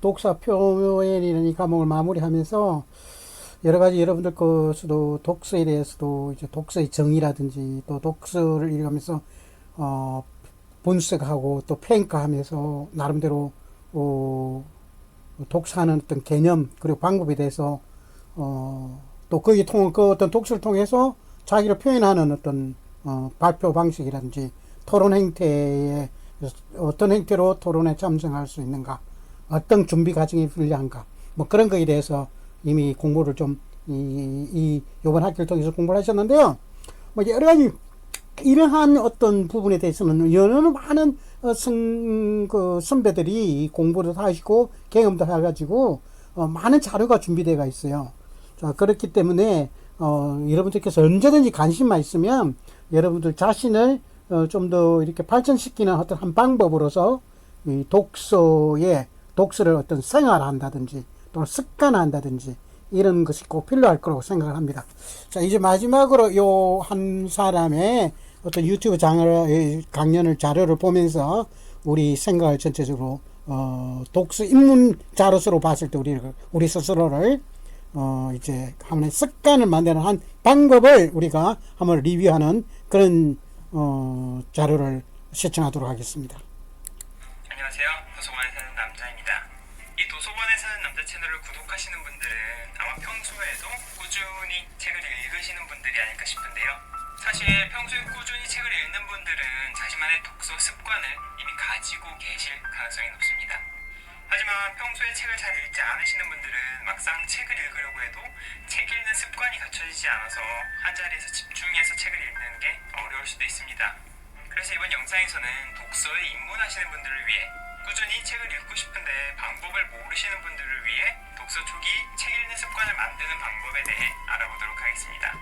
독사 표현이라는 이 과목을 마무리하면서 여러 가지 여러분들 것으로 독서에 대해서도 이제 독서의 정의라든지 또 독서를 읽으면서 분석하고 또 평가하면서 나름대로 독서하는 어떤 개념 그리고 방법에 대해서 또 거기 그 어떤 독서를 통해서 자기를 표현하는 어떤 발표 방식이라든지 토론 행태에 어떤 행태로 토론에 참석할 수 있는가, 어떤 준비 과정이 필요한가, 뭐 그런 거에 대해서 이미 공부를 좀 이번 학기를 통해서 공부를 하셨는데요. 뭐 여러 가지 이러한 어떤 부분에 대해서는 여러 많은 선배들이 공부를 하시고 경험도 해가지고 많은 자료가 준비되어 있어요. 자, 그렇기 때문에 여러분들께서 언제든지 관심만 있으면 여러분들 자신을 좀 더 이렇게 발전시키는 어떤 한 방법으로서 이 독서를 어떤 생활한다든지 또는 습관한다든지 이런 것이 꼭 필요할 거라고 생각을 합니다. 자, 이제 마지막으로 요 한 사람의 어떤 유튜브 강연을 자료를 보면서 우리 생각을 전체적으로 독서 입문자로서로 봤을 때 우리 스스로를 이제 한번 습관을 만드는 한 방법을 우리가 한번 리뷰하는 그런 자료를 시청하도록 하겠습니다. 안녕하세요. 도서관에 사는 남자입니다. 이 도서관에 사는 남자 채널을 구독하시는 분들은 아마 평소에도 꾸준히 책을 읽으시는 분들이 아닐까 싶은데요. 사실 평소에 꾸준히 책을 읽는 분들은 자신만의 독서 습관을 이미 가지고 계실 가능성이 높습니다. 하지만 평소에 책을 잘 읽지 않으시는 분들은 막상 책을 읽으려고 해도 책 읽는 습관이 갖춰지지 않아서 한자리에서 집중해서 책을 읽는 게 어려울 수도 있습니다. 그래서 이번 영상에서는 독서에 입문하시는 분들을 위해 꾸준히 책을 읽고 싶은데 방법을 모르시는 분들을 위해 독서 초기 책 읽는 습관을 만드는 방법에 대해 알아보도록 하겠습니다.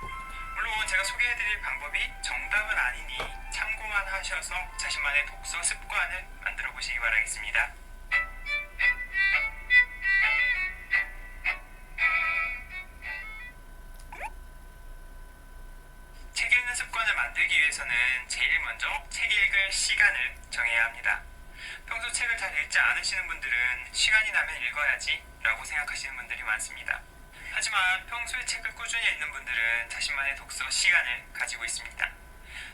물론 제가 소개해드릴 방법이 정답은 아니니 참고만 하셔서 자신만의 독서 습관을 만들어 보시기 바라겠습니다. 책 읽는 습관을 만들기 위해서는 제일 먼저 책 읽을 시간을 정해야 합니다. 평소 책을 잘 읽지 않으시는 분들은 시간이 나면 읽어야지 라고 생각하시는 분들이 많습니다. 하지만 평소에 책을 꾸준히 읽는 분들은 자신만의 독서 시간을 가지고 있습니다.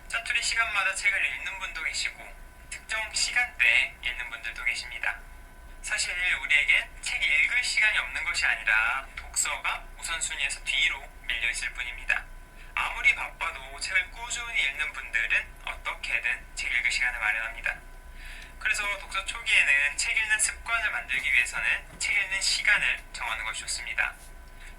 짜투리 시간마다 책을 읽는 분도 계시고 특정 시간대에 읽는 분들도 계십니다. 사실 우리에겐 책 읽을 시간이 없는 것이 아니라 독서가 우선순위에서 뒤로 밀려 있을 뿐입니다. 아무리 바빠도 책을 꾸준히 읽는 분들은 어떻게든 책 읽을 시간을 마련합니다. 그래서 독서 초기에는 책 읽는 습관을 만들기 위해서는 책 읽는 시간을 정하는 것이 좋습니다.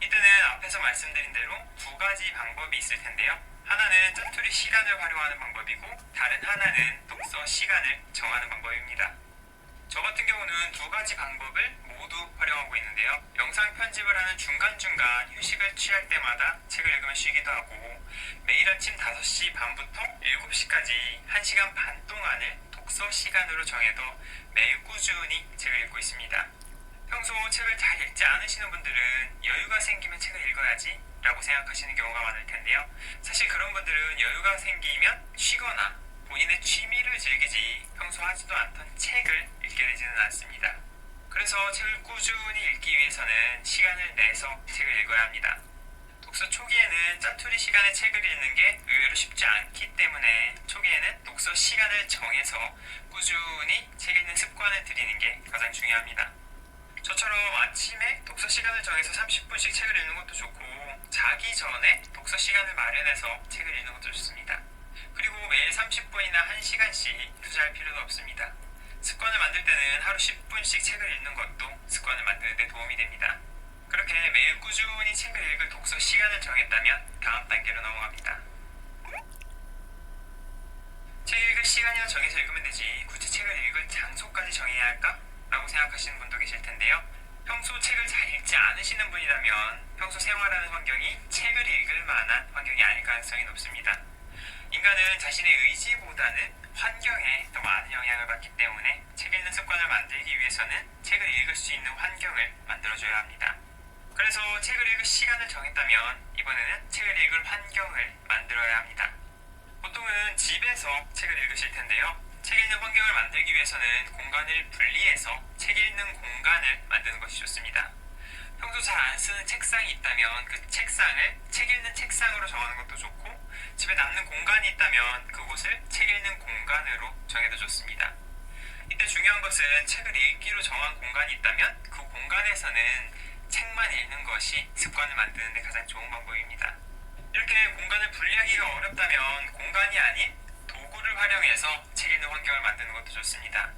이때는 앞에서 말씀드린 대로 두 가지 방법이 있을 텐데요. 하나는 짜투리 시간을 활용하는 방법이고 다른 하나는 독서 시간을 정하는 방법입니다. 저 같은 경우는 두 가지 방법을 모두 활용하고 있는데요. 영상 편집을 하는 중간중간 휴식을 취할 때마다 책을 읽으면 쉬기도 하고 매일 아침 5시 반부터 7시까지 1시간 반 동안을 독서 시간으로 정해도 매일 꾸준히 책을 읽고 있습니다. 평소 책을 잘 읽지 않으시는 분들은 여유가 생기면 책을 읽어야지 라고 생각하시는 경우가 많을 텐데요. 사실 그런 분들은 여유가 생기면 쉬거나 본인의 취미를 즐기지 평소 하지도 않던 책을 읽게 되지는 않습니다. 그래서 책을 꾸준히 읽기 위해서는 시간을 내서 책을 읽어야 합니다. 독서 초기에는 짜투리 시간에 책을 읽는 게 의외로 쉽지 않기 때문에 초기에는 독서 시간을 정해서 꾸준히 책 읽는 습관을 들이는 게 가장 중요합니다. 저처럼 아침에 독서 시간을 정해서 30분씩 책을 읽는 것도 좋고 자기 전에 독서 시간을 마련해서 책을 읽는 것도 좋습니다. 그리고 매일 30분이나 1시간씩 투자할 필요도 없습니다. 습관을 만들 때는 하루 10분씩 책을 읽는 것도 습관을 만드는 데 도움이 됩니다. 그렇게 매일 꾸준히 책을 읽을 독서 시간을 정했다면 다음 단계로 넘어갑니다. 책 읽을 시간이나 정해서 읽으면 되지 굳이 책을 읽을 장소까지 정해야 할까? 라고 생각하시는 분도 계실 텐데요. 평소 책을 잘 읽지 않으시는 분이라면 평소 생활하는 환경이 책을 읽을 만한 환경이 아닐 가능성이 높습니다. 인간은 자신의 의지보다는 환경에 더 많은 영향을 받기 때문에 책 읽는 습관을 만들기 위해서는 책을 읽을 수 있는 환경을 만들어줘야 합니다. 그래서 책을 읽을 시간을 정했다면 이번에는 책을 읽을 환경을 만들어야 합니다. 보통은 집에서 책을 읽으실 텐데요. 책 읽는 환경을 만들기 위해서는 공간을 분리해서 책 읽는 공간을 만드는 것이 좋습니다. 평소 잘 안 쓰는 책상이 있다면 그 책상을 책 읽는 책상으로 정하는 것도 좋고 집에 남는 공간이 있다면 그곳을 책 읽는 공간으로 정해도 좋습니다. 이때 중요한 것은 책을 읽기로 정한 공간이 있다면 그 공간에서는 책만 읽는 것이 습관을 만드는 데 가장 좋은 방법입니다. 이렇게 공간을 분리하기가 어렵다면 공간이 아닌 도구를 활용해서 책 읽는 환경을 만드는 것도 좋습니다.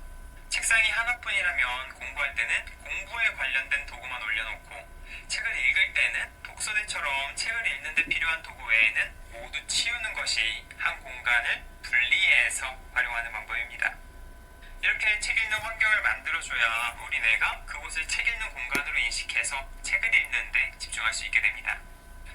책상이 하나뿐이라면 공부할 때는 공부에 관련된 도구만 올려놓고 책을 읽을 때는 독서대처럼 책을 읽는 데 필요한 도구 외에는 모두 치우는 것이 한 공간을 분리해서 활용하는 방법입니다. 이렇게 책 읽는 환경을 만들어줘야 우리 뇌가 그곳을 책 읽는 공간으로 인식해서 책을 읽는 데 집중할 수 있게 됩니다.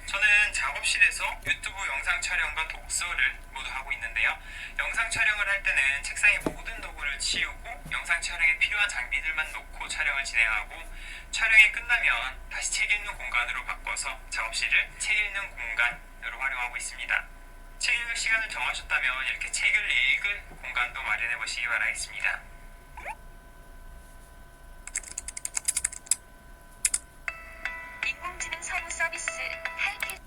저는 작업실에서 유튜브 영상 촬영과 독서를 모두 하고 있는데요. 영상 촬영을 할 때는 책상의 모든 도구를 치우고 영상 촬영에 필요한 장비들만 놓고 촬영을 진행하고 촬영이 끝나면 다시 책 읽는 공간으로 바꿔서 작업실을 책 읽는 공간으로 활용하고 있습니다. 책 읽을 시간을 정하셨다면 이렇게 책을 읽을 공간도 마련해 보시기 바라겠습니다. 인공지능 성우 서비스 하이캐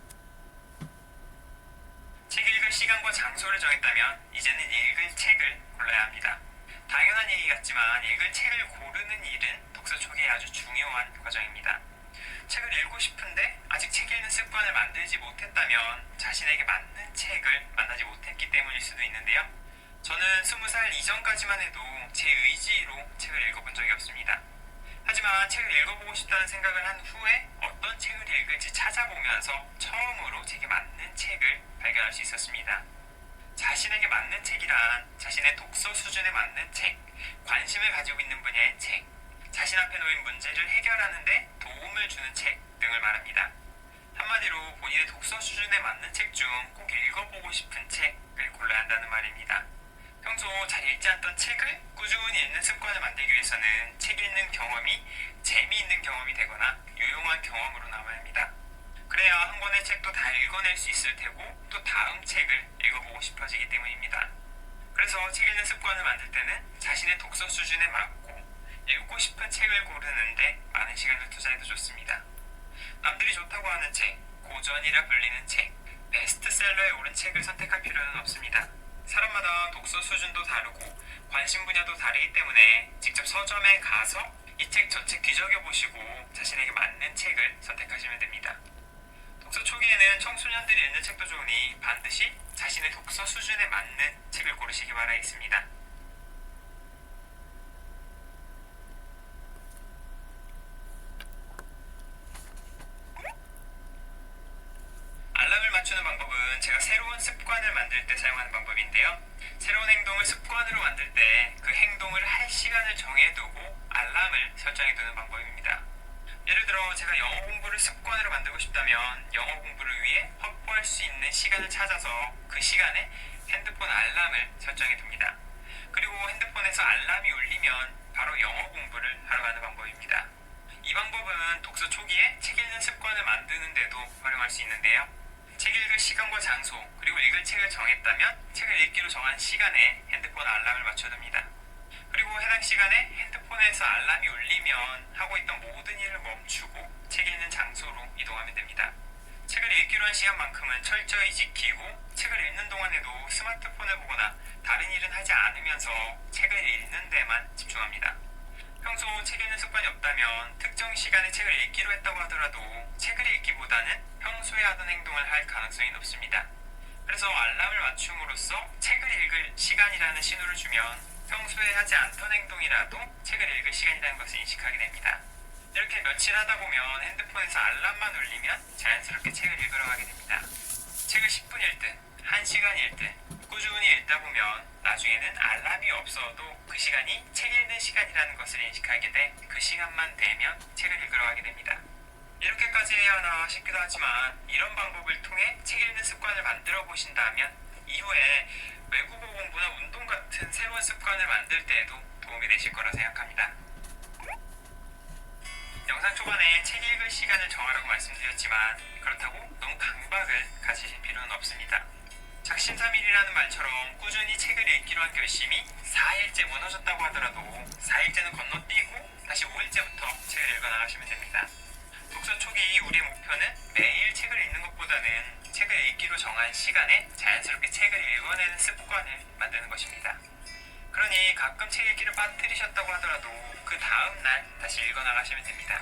책 읽을 시간과 장소를 정했다면 이제는 읽을 책을 골라야 합니다. 당연한 얘기 같지만 읽을 책을 고르는 일은 독서 초기에 아주 중요한 과정입니다. 책을 읽고 싶은데 아직 책 읽는 습관을 만들지 못했다면 자신에게 맞는 책을 만나지 못했기 때문일 수도 있는데요. 저는 20살 이전까지만 해도 제 의지로 책을 읽어본 적이 없습니다. 하지만 책을 읽어보고 싶다는 생각을 한 후에 어떤 책을 읽을지 찾아보면서 처음으로 책에 맞는 책을 발견할 수 있었습니다. 자신에게 맞는 책이란 자신의 독서 수준에 맞는 책, 관심을 가지고 있는 분야의 책, 자신 앞에 놓인 문제를 해결하는 데 도움을 주는 책 등을 말합니다. 한마디로 본인의 독서 수준에 맞는 책 중 꼭 읽어보고 싶은 책을 골라야 한다는 말입니다. 평소 잘 읽지 않던 책을 꾸준히 읽는 습관을 만들기 위해서는 책 읽는 경험이 재미있는 경험이 되거나 유용한 경험으로 남아야 합니다. 그래야 한 권의 책도 다 읽어낼 수 있을 테고 또 다음 책을 읽어보고 싶어지기 때문입니다. 그래서 책 읽는 습관을 만들 때는 자신의 독서 수준에 맞고 읽고 싶은 책을 고르는데 많은 시간을 투자해도 좋습니다. 남들이 좋다고 하는 책, 고전이라 불리는 책, 베스트셀러에 오른 책을 선택할 필요는 없습니다. 사람마다 독서 수준도 다르고 관심 분야도 다르기 때문에 직접 서점에 가서 이 책 저 책 뒤적여보시고 자신에게 맞는 책을 선택하시면 됩니다. 독서 초기에는 청소년들이 읽는 책도 좋으니 반드시 자신의 독서 수준에 맞는 책을 고르시기 바라겠습니다. 알람을 맞추는 방법은 제가 새로운 습관을 만들 때 사용하는 방법인데요. 새로운 행동을 습관으로 만들 때 그 행동을 할 시간을 정해두고 알람을 설정해두는 방법입니다. 예를 들어 제가 영어 공부를 습관으로 만들고 싶다면 영어 공부를 위해 확보할 수 있는 시간을 찾아서 그 시간에 핸드폰 알람을 설정해둡니다. 그리고 핸드폰에서 알람이 울리면 바로 영어 공부를 하러 가는 방법입니다. 이 방법은 독서 초기에 책 읽는 습관을 만드는 데도 활용할 수 있는데요. 책 읽을 시간과 장소, 그리고 읽을 책을 정했다면 책을 읽기로 정한 시간에 핸드폰 알람을 맞춰둡니다. 그리고 해당 시간에 핸드폰에서 알람이 울리면 하고 있던 모든 일을 멈추고 책 읽는 장소로 이동하면 됩니다. 책을 읽기로 한 시간만큼은 철저히 지키고 책을 읽는 동안에도 스마트폰을 보거나 다른 일은 하지 않으면서 책을 읽는 데만 집중합니다. 평소 책 읽는 습관이 없다면 특정 시간에 책을 읽기로 했다고 하더라도 책을 읽기보다는 평소에 하던 행동을 할 가능성이 높습니다. 그래서 알람을 맞춤으로써 책을 읽을 시간이라는 신호를 주면 평소에 하지 않던 행동이라도 책을 읽을 시간이라는 것을 인식하게 됩니다. 이렇게 며칠 하다 보면 핸드폰에서 알람만 울리면 자연스럽게 책을 읽으러 가게 됩니다. 책을 10분 읽든 1시간 읽든 꾸준히 읽다 보면 나중에는 알람이 없어도 그 시간이 책 읽는 시간이라는 것을 인식하게 돼 그 시간만 되면 책을 읽으러 가게 됩니다. 이렇게까지 해야 하나 싶기도 하지만 이런 방법을 통해 책 읽는 습관을 만들어 보신다면 이후에 외국어 공부나 운동 같은 새로운 습관을 만들 때에도 도움이 되실 거라 생각합니다. 영상 초반에 책 읽을 시간을 정하라고 말씀드렸지만 그렇다고 너무 강박을 가지실 필요는 없습니다. 작심삼일이라는 말처럼 꾸준히 책을 읽기로 한 결심이 4일째 무너졌다고 하더라도 4일째는 건너뛰고 다시 5일째부터 책을 읽어 나가시면 됩니다. 독서 초기 우리의 목표는 매일 책을 읽는 것보다는 책을 읽기로 정한 시간에 자연스럽게 책을 읽어내는 습관을 만드는 것입니다. 그러니 가끔 책 읽기를 빠뜨리셨다고 하더라도 그 다음 날 다시 읽어나가시면 됩니다.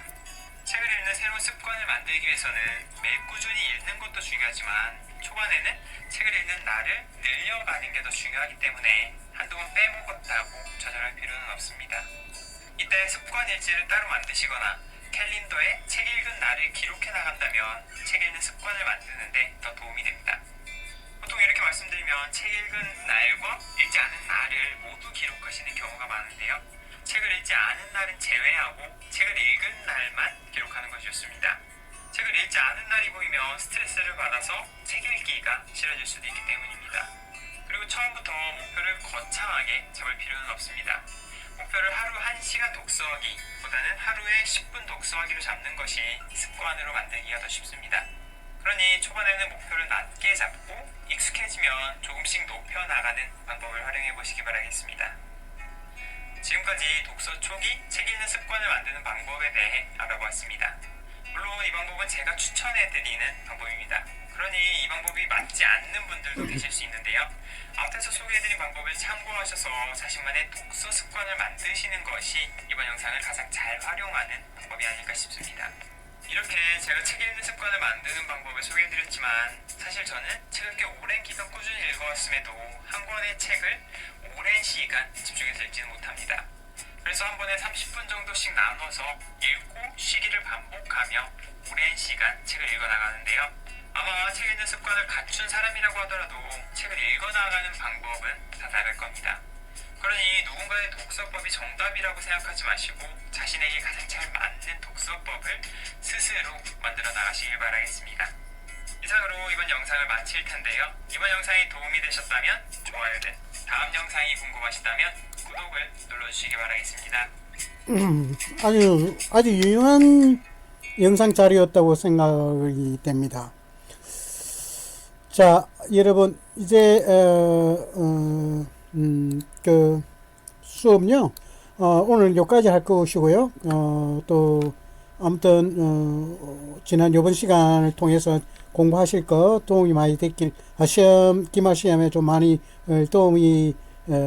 책을 읽는 새로운 습관을 만들기 위해서는 매일 꾸준히 읽는 것도 중요하지만 초반에는 책을 읽는 날을 늘려가는 게 더 중요하기 때문에 한동안 빼먹었다고 좌절할 필요는 없습니다. 이때 습관 일지를 따로 만드시거나 캘린더에 책 읽은 날을 기록해 나간다면 책 읽는 습관을 만드는데 더 도움이 됩니다. 보통 이렇게 말씀드리면 책 읽은 날과 읽지 않은 날을 모두 기록하시는 경우가 많은데요. 책을 읽지 않은 날은 제외하고 책을 읽은 날만 기록하는 것이 좋습니다. 책을 읽지 않은 날이 보이면 스트레스를 받아서 책 읽기가 싫어질 수도 있기 때문입니다. 그리고 처음부터 목표를 거창하게 잡을 필요는 없습니다. 목표를 하루 1시간 독서하기 보다는 하루에 10분 독서하기로 잡는 것이 습관으로 만들기가 더 쉽습니다. 그러니 초반에는 목표를 낮게 잡고 익숙해지면 조금씩 높여나가는 방법을 활용해 보시기 바라겠습니다. 지금까지 독서 초기 책 읽는 습관을 만드는 방법에 대해 알아보았습니다. 물론 이 방법은 제가 추천해드리는 방법입니다. 그러니 이 방법이 맞지 않는 분들도 계실 수 있는데요. 앞에서 소개해드린 방법을 참고하셔서 자신만의 독서 습관을 만드시는 것이 이번 영상을 가장 잘 활용하는 방법이 아닐까 싶습니다. 이렇게 제가 책 읽는 습관을 만드는 방법을 소개해드렸지만 사실 저는 책을 꽤 오랜 기간 꾸준히 읽어왔음에도 한 권의 책을 오랜 시간 집중해서 읽지는 못합니다. 그래서 한 번에 30분 정도씩 나눠서 읽고 쉬기를 반복하며 오랜 시간 책을 읽어나가는데요. 아마 책 읽는 습관을 갖춘 사람이라고 하더라도 책을 읽어나가는 방법은 다 다를 겁니다. 그러니 누군가의 독서법이 정답이라고 생각하지 마시고 자신에게 가장 잘 맞는 독서법을 스스로 만들어 나가시길 바라겠습니다. 이상으로 이번 영상을 마칠 텐데요. 이번 영상이 도움이 되셨다면 좋아요는, 다음 영상이 궁금하시다면 구독을 눌러주시기 바라겠습니다. 아주 유용한 영상 자료였다고 생각이 됩니다. 자, 여러분 이제 그 수업요 오늘 여기까지 할 것이고요. 또 아무튼 지난 요번 시간을 통해서 공부하실 거 도움이 많이 됐길, 기말 시험에 좀 많이 도움이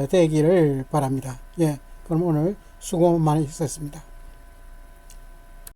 되기를 바랍니다. 예, 그럼 오늘 수고 많이 했었습니다.